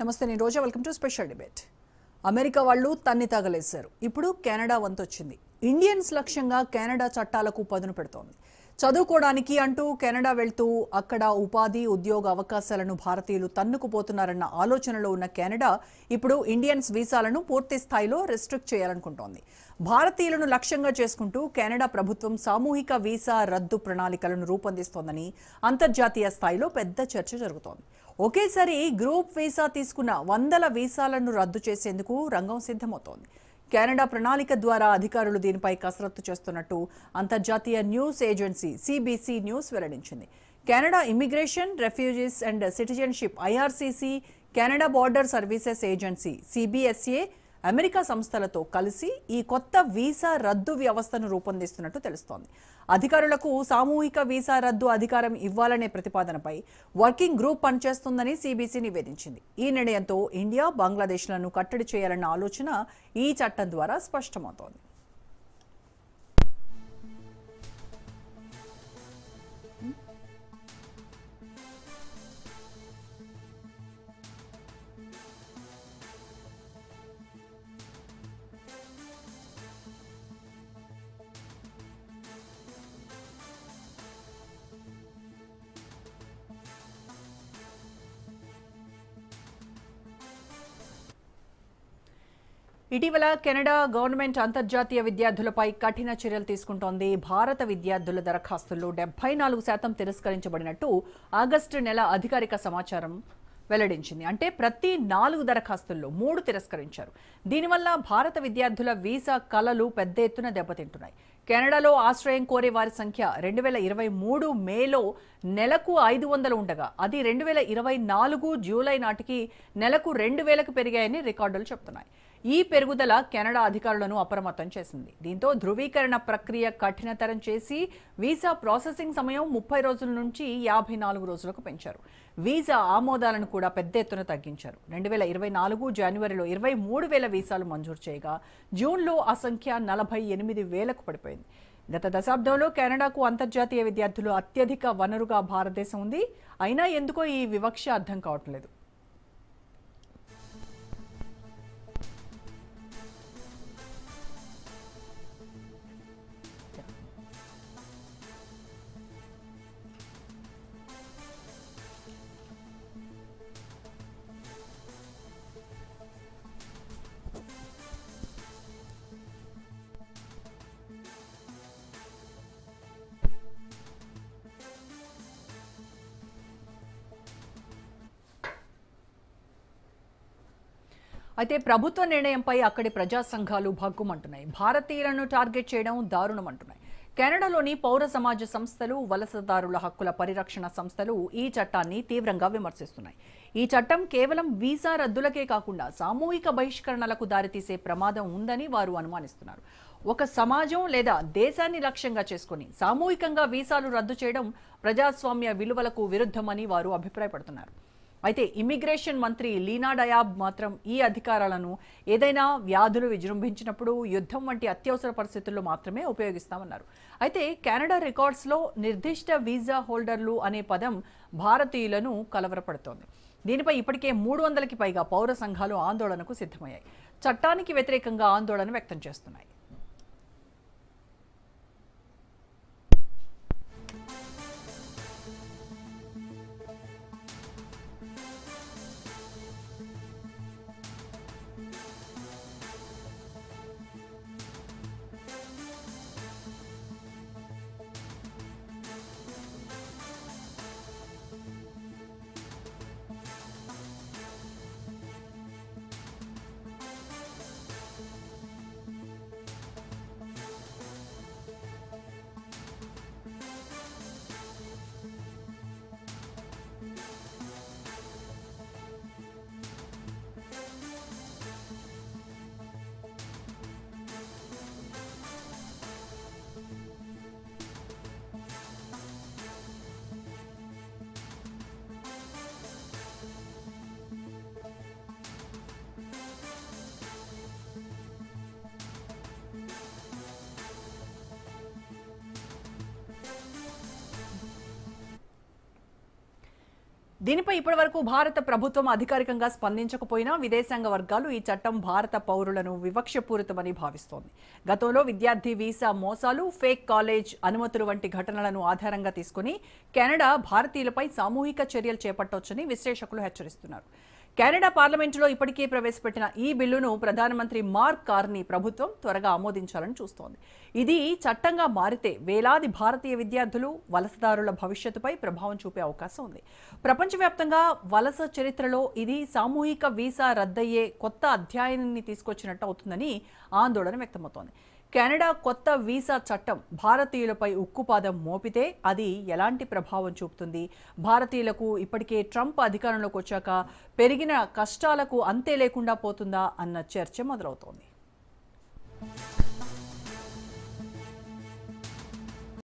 నమస్తే, నేను Roja. Welcome to special debate. America వాళ్ళు తన్ని తగలేశారు. ఇప్పుడు కెనడా వంతు వచ్చింది. ఇండియన్స్ లక్ష్యంగా కెనడా చట్టాలకు పదును పెడుతోంది. చదువుకోవడానికి అంటూ కెనడా వెళ్తూ అక్కడ ఉపాధి ఉద్యోగ అవకాశాలను భారతీయులు తన్నుకుపోతున్నారన్న ఆలోచనలో ఉన్న కెనడా ఇప్పుడు ఇండియన్స్ వీసాలను పూర్తి స్థాయిలో రెస్ట్రిక్ట్ చేయాలనుకుంటోంది. భారతీయులను లక్ష్యంగా చేసుకుంటూ కెనడా ప్రభుత్వం సామూహిక వీసా రద్దు ప్రణాళికలను రూపొందిస్తోందని అంతర్జాతీయ స్థాయిలో పెద్ద చర్చ జరుగుతోంది. ఒకేసారి గ్రూప్ వీసా తీసుకున్న 100 వీసాలను రద్దు చేసేందుకు రంగం సిద్ధమవుతోంది. కెనడా ప్రణాళిక ద్వారా అధికారులు దీనిపై కసరత్తు చేస్తున్నట్టు అంతర్జాతీయ న్యూస్ ఏజెన్సీ సిబిసి న్యూస్ వెల్లడించింది. Canada immigration, refugees and citizenship IRCC, Canada border services agency CBSE, America సంస్థలతో కలిసి ఈ కొత్త వీసా రద్దు వ్యవస్థను రూపొందిస్తున్నట్టు తెలుస్తోంది. అధికారులకు సామూహిక వీసా రద్దు అధికారం ఇవ్వాలనే ప్రతిపాదనపై వర్కింగ్ గ్రూప్ పనిచేస్తుందని సిబిసి నివేదించింది. ఈ నిర్ణయంతో ఇండియా, బంగ్లాదేశ్లను కట్టడి చేయాలన్న ఆలోచన ఈ చట్టం ద్వారా స్పష్టమవుతోంది. ఇటీవల కెనడా గవర్నమెంట్ అంతర్జాతీయ విద్యార్థులపై కఠిన చర్యలు తీసుకుంటోంది. భారత విద్యార్థుల దరఖాస్తుల్లో 74% తిరస్కరించబడినట్టు ఆగస్టు నెల అధికారిక సమాచారం వెల్లడించింది. అంటే ప్రతి 4 దరఖాస్తుల్లో 3 తిరస్కరించారు. దీనివల్ల భారత విద్యార్థుల వీసా కలలు పెద్ద ఎత్తున దెబ్బతింటున్నాయి. కెనడాలో ఆశ్రయం కోరే వారి సంఖ్య 2023 మేలో నెలకు 500 ఉండగా అది 2024 జూలై నాటికి నెలకు 2000కు పెరిగాయని రికార్డులు చెబుతున్నాయి. ఈ పెరుగుదల కెనడా అధికారులను అప్రమత్తం చేసింది. దీంతో ధృవీకరణ ప్రక్రియ కఠినతరం చేసి వీసా ప్రాసెసింగ్ సమయం 30 రోజుల నుంచి 54 రోజులకు పెంచారు. వీసా ఆమోదాలను కూడా పెద్ద ఎత్తున తగ్గించారు. 2024 జనవరిలో 23,000 వీసాలు మంజూరు చేయగా జూన్లో ఆ సంఖ్య 48,000కు పడిపోయింది. గత దశాబ్దంలో కెనడాకు అంతర్జాతీయ విద్యార్థులు అత్యధిక వనరుగా భారతదేశం ఉంది. అయినా ఎందుకో ఈ వివక్ష అర్థం కావట్లేదు. అయితే ప్రభుత్వ నిర్ణయంపై అక్కడి ప్రజా సంఘాలు భగ్గుమంటున్నాయి. భారతీయులను టార్గెట్ చేయడం దారుణమంటున్నాయి. కెనడాలోని పౌర సమాజ సంస్థలు, వలసదారుల హక్కుల పరిరక్షణ సంస్థలు ఈ చట్టాన్ని తీవ్రంగా విమర్శిస్తున్నాయి. ఈ చట్టం కేవలం వీసా రద్దులకే కాకుండా సామూహిక బహిష్కరణలకు దారితీసే ప్రమాదం ఉందని వారు అనుమానిస్తున్నారు. ఒక సమాజం లేదా దేశాన్ని లక్ష్యంగా చేసుకుని సామూహికంగా వీసాలు రద్దు చేయడం ప్రజాస్వామ్య విలువలకు విరుద్ధమని వారు అభిప్రాయపడుతున్నారు. అయితే ఇమిగ్రేషన్ మంత్రి లీనా డయాబ్ మాత్రం ఈ అధికారాలను ఏదైనా వ్యాధులు విజృంభించినప్పుడు, యుద్ధం వంటి అత్యవసర పరిస్థితుల్లో మాత్రమే ఉపయోగిస్తామన్నారు. అయితే కెనడా రికార్డ్స్లో నిర్దిష్ట వీసా హోల్డర్లు అనే పదం భారతీయులను కలవరపడుతోంది. దీనిపై ఇప్పటికే 300కి పైగా పౌర సంఘాలు ఆందోళనకు సిద్ధమయ్యాయి. చట్టానికి వ్యతిరేకంగా ఆందోళన వ్యక్తం చేస్తున్నాయి. దీనిపై ఇప్పటివరకు భారత ప్రభుత్వం అధికారికంగా స్పందించకపోయినా విదేశాంగ వర్గాలు ఈ చట్టం భారత పౌరులను వివక్షపూరితమని భావిస్తోంది. గతంలో విద్యార్థి వీసా మోసాలు, ఫేక్ కాలేజ్ అనుమతులు వంటి ఘటనలను ఆధారంగా తీసుకుని కెనడా భారతీయులపై సామూహిక చర్యలు చేపట్టొచ్చని విశ్లేషకులు హెచ్చరిస్తున్నారు. కెనడా పార్లమెంటులో ఇప్పటికే ప్రవేశపెట్టిన ఈ బిల్లును ప్రధానమంత్రి మార్క్ కార్నీ ప్రభుత్వం త్వరగా ఆమోదించాలని చూస్తోంది. ఇది చట్టంగా మారితే వేలాది భారతీయ విద్యార్థులు, వలసదారుల భవిష్యత్తుపై ప్రభావం చూపే అవకాశం ఉంది. ప్రపంచవ్యాప్తంగా వలస చరిత్రలో ఇది సామూహిక వీసా రద్దయ్యే కొత్త అధ్యాయాన్ని తీసుకొచ్చినట్టు అవుతుందని ఆందోళన వ్యక్తమవుతోంది. కెనడా కొత్త వీసా చట్టం భారతీయులపై ఉక్కుపాదం మోపితే అది ఎలాంటి ప్రభావం చూపుతుంది? భారతీయులకు ఇప్పటికే ట్రంప్ అధికారంలోకి వచ్చాక పెరిగిన కష్టాలకు అంతే లేకుండా పోతుందా అన్న చర్చ మొదలవుతోంది.